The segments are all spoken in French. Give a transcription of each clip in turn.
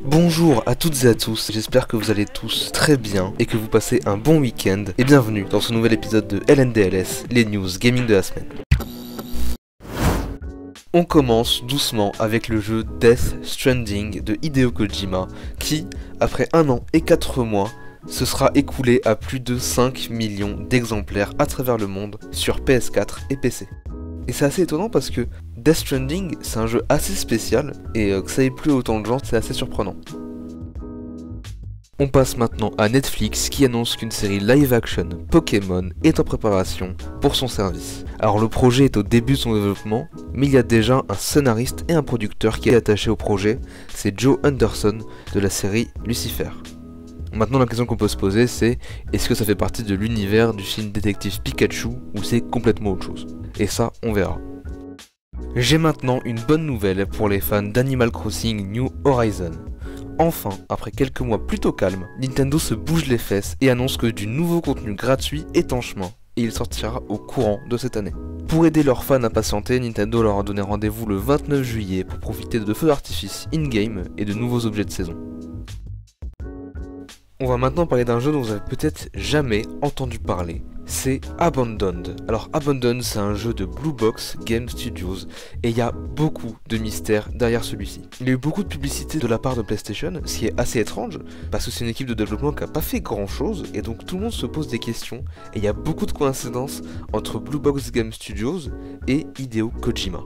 Bonjour à toutes et à tous, j'espère que vous allez tous très bien et que vous passez un bon week-end et bienvenue dans ce nouvel épisode de LNDLS, les news gaming de la semaine. On commence doucement avec le jeu Death Stranding de Hideo Kojima qui, après 1 an et 4 mois, se sera écoulé à plus de 5 millions d'exemplaires à travers le monde sur PS4 et PC. Et c'est assez étonnant parce que Death Stranding, c'est un jeu assez spécial et que ça ait plu autant de gens, c'est assez surprenant. On passe maintenant à Netflix qui annonce qu'une série live-action Pokémon est en préparation pour son service. Alors le projet est au début de son développement, mais il y a déjà un scénariste et un producteur qui est attaché au projet, c'est Joe Anderson de la série Lucifer. Maintenant la question qu'on peut se poser c'est, est-ce que ça fait partie de l'univers du film détective Pikachu ou c'est complètement autre chose? Et ça, on verra. J'ai maintenant une bonne nouvelle pour les fans d'Animal Crossing New Horizon. Enfin, après quelques mois plutôt calmes, Nintendo se bouge les fesses et annonce que du nouveau contenu gratuit est en chemin, et il sortira au courant de cette année. Pour aider leurs fans à patienter, Nintendo leur a donné rendez-vous le 29 juillet pour profiter de feux d'artifice in-game et de nouveaux objets de saison. On va maintenant parler d'un jeu dont vous avez peut-être jamais entendu parler, c'est Abandoned. Alors Abandoned c'est un jeu de Blue Box Game Studios et il y a beaucoup de mystères derrière celui-ci. Il y a eu beaucoup de publicité de la part de PlayStation, ce qui est assez étrange parce que c'est une équipe de développement qui n'a pas fait grand chose et donc tout le monde se pose des questions et il y a beaucoup de coïncidences entre Blue Box Game Studios et Hideo Kojima.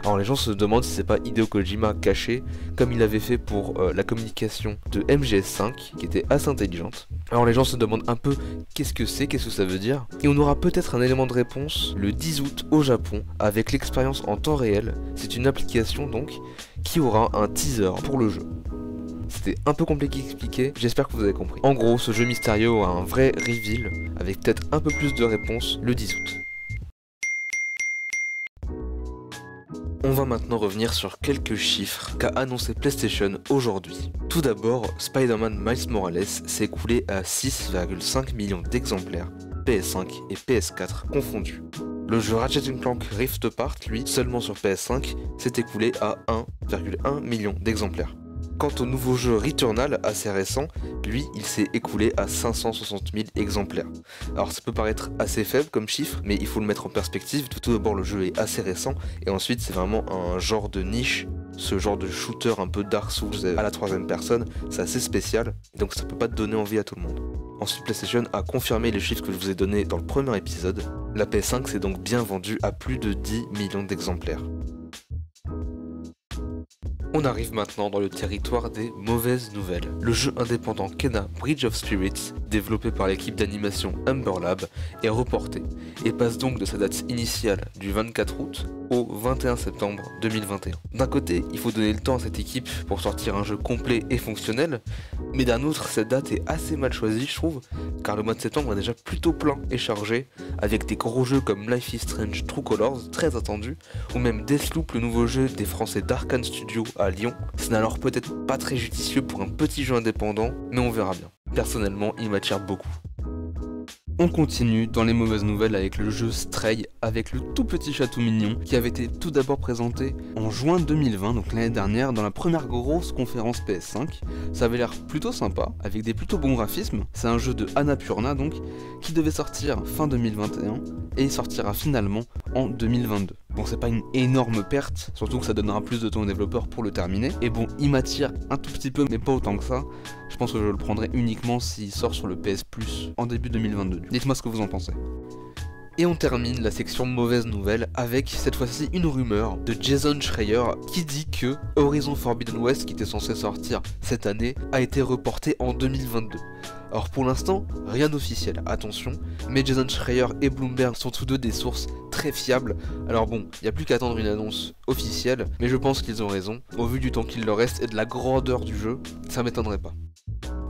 Alors les gens se demandent si c'est pas Hideo Kojima caché, comme il avait fait pour la communication de MGS5, qui était assez intelligente. Alors les gens se demandent un peu qu'est-ce que ça veut dire. Et on aura peut-être un élément de réponse le 10 août au Japon, avec l'expérience en temps réel. C'est une application donc, qui aura un teaser pour le jeu. C'était un peu compliqué à expliquer, j'espère que vous avez compris. En gros, ce jeu mystérieux a un vrai reveal, avec peut-être un peu plus de réponses le 10 août. On va maintenant revenir sur quelques chiffres qu'a annoncé PlayStation aujourd'hui. Tout d'abord, Spider-Man Miles Morales s'est écoulé à 6,5 millions d'exemplaires, PS5 et PS4 confondus. Le jeu Ratchet & Clank Rift Apart, lui, seulement sur PS5, s'est écoulé à 1,1 million d'exemplaires. Quant au nouveau jeu Returnal, assez récent, lui, il s'est écoulé à 560 000 exemplaires. Alors ça peut paraître assez faible comme chiffre, mais il faut le mettre en perspective. Tout d'abord, le jeu est assez récent, et ensuite c'est vraiment un genre de niche, ce genre de shooter un peu Dark Souls à la troisième personne, c'est assez spécial, donc ça peut pas te donner envie à tout le monde. Ensuite, PlayStation a confirmé les chiffres que je vous ai donnés dans le premier épisode. La PS5 s'est donc bien vendue à plus de 10 millions d'exemplaires. On arrive maintenant dans le territoire des mauvaises nouvelles. Le jeu indépendant Kena Bridge of Spirits, développé par l'équipe d'animation Humber Lab, est reporté et passe donc de sa date initiale du 24 août au 21 septembre 2021. D'un côté, il faut donner le temps à cette équipe pour sortir un jeu complet et fonctionnel, mais d'un autre, cette date est assez mal choisie, je trouve, car le mois de septembre est déjà plutôt plein et chargé, avec des gros jeux comme Life is Strange True Colors, très attendu, ou même Deathloop, le nouveau jeu des Français d'Arkane Studio à Lyon. Ce n'est alors peut-être pas très judicieux pour un petit jeu indépendant, mais on verra bien. Personnellement, il m'attire beaucoup. On continue dans les mauvaises nouvelles avec le jeu Stray, avec le tout petit château mignon qui avait été tout d'abord présenté en juin 2020, donc l'année dernière, dans la première grosse conférence PS5. Ça avait l'air plutôt sympa, avec des plutôt bons graphismes. C'est un jeu de Annapurna donc, qui devait sortir fin 2021 et sortira finalement en 2022. Bon, c'est pas une énorme perte, surtout que ça donnera plus de temps aux développeurs pour le terminer. Et bon, il m'attire un tout petit peu, mais pas autant que ça. Je pense que je le prendrai uniquement s'il sort sur le PS Plus en début 2022. Dites-moi ce que vous en pensez. Et on termine la section mauvaise nouvelle avec cette fois-ci une rumeur de Jason Schreier qui dit que Horizon Forbidden West, qui était censé sortir cette année, a été reporté en 2022. Alors pour l'instant, rien d'officiel, attention, mais Jason Schreier et Bloomberg sont tous deux des sources très fiables. Alors bon, il n'y a plus qu'à attendre une annonce officielle, mais je pense qu'ils ont raison. Au vu du temps qu'il leur reste et de la grandeur du jeu, ça m'étonnerait pas.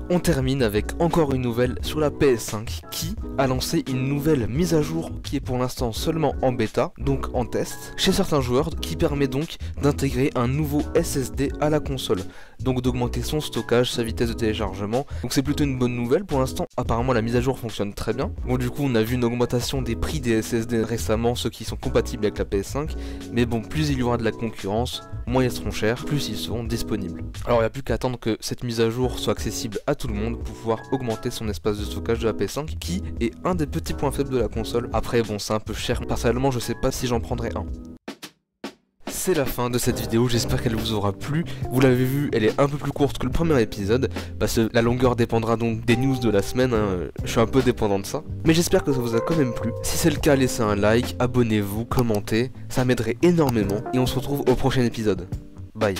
On termine avec encore une nouvelle sur la PS5 qui a lancé une nouvelle mise à jour qui est pour l'instant seulement en bêta, donc en test, chez certains joueurs, qui permet donc d'intégrer un nouveau SSD à la console, donc d'augmenter son stockage, sa vitesse de téléchargement. Donc c'est plutôt une bonne nouvelle pour l'instant. Apparemment la mise à jour fonctionne très bien. Bon, du coup on a vu une augmentation des prix des SSD récemment, ceux qui sont compatibles avec la PS5, mais bon, plus il y aura de la concurrence, moins ils seront chers, plus ils seront disponibles. Alors il n'y a plus qu'à attendre que cette mise à jour soit accessible à tout le monde pour pouvoir augmenter son espace de stockage de la PS5, qui est un des petits points faibles de la console. Après bon, c'est un peu cher, personnellement je sais pas si j'en prendrais un. C'est la fin de cette vidéo, j'espère qu'elle vous aura plu. Vous l'avez vu, elle est un peu plus courte que le premier épisode, parce que la longueur dépendra donc des news de la semaine, hein. Je suis un peu dépendant de ça. Mais j'espère que ça vous a quand même plu. Si c'est le cas, laissez un like, abonnez-vous, commentez, ça m'aiderait énormément. Et on se retrouve au prochain épisode. Bye.